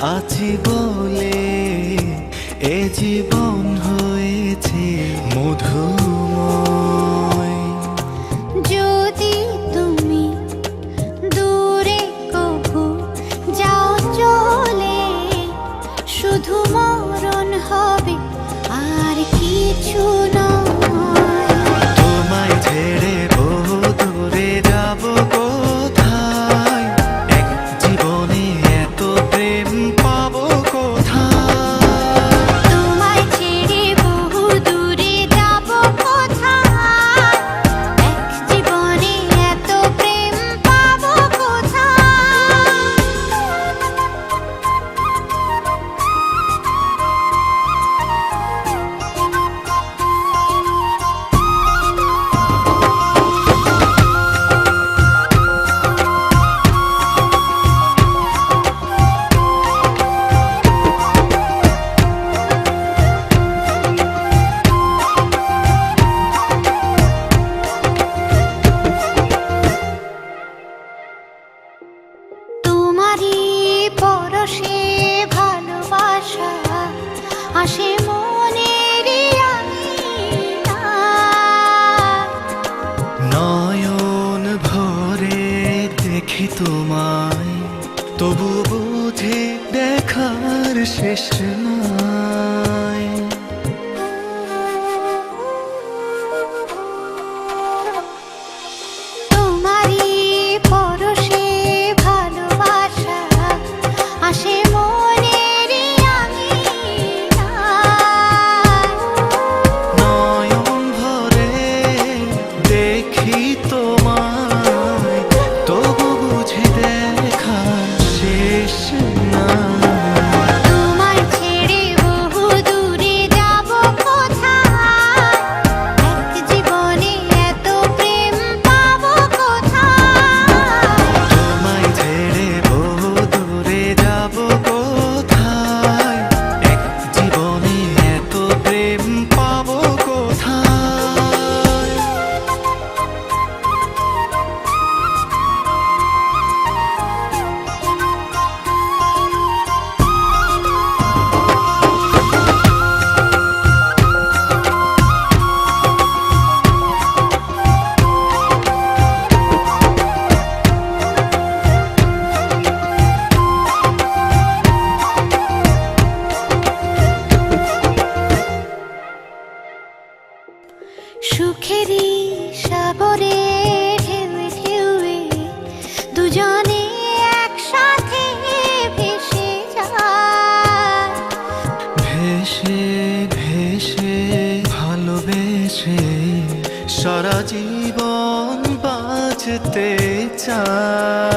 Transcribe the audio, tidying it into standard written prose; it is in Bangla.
আছি বলে এ জীবন হয়েছে মধুময়। যদি তুমি দূরে কবু যাও চলে, শুধু মরণ হবে আর কিছু নয়। তোমায় ছেড়ে বহু দূরে যাব কোথায়, এক জীবনে এত প্রেম পাবো কোথায়। তোমায় ছেড়ে বহু দূরে যাব কোথায়, এক জীবনে এত প্রেম পাবো কোথায়। তোমারই পরশে ভালোবাসা আসে মনের নয়ন ভরে দেখি তোমায়, তবু বুঝে দেখার শেষ নাই। তোমারই পরশে ভালোবাসা আসে মনের নয়ন ভরে দেখি তোমায়, তবু বুঝে দেখার শেষ নাই। তোমায় ছেড়ে বহু দূরে যাব কোথায়, এক জীবনে এত প্রেম পাবো কোথায়। তোমায় ছেড়ে বহু দূরে যাব কোথায়, এক জীবনে এত প্রেম পাবো কোথায়। সুখেরই সাগরে ঢেউয়ে ঢেউয়ে দুজনে একসাথে ভেসে যায়। ভেসে ভেসে ভালোবেসে সারা জীবন বাঁচতে চায়।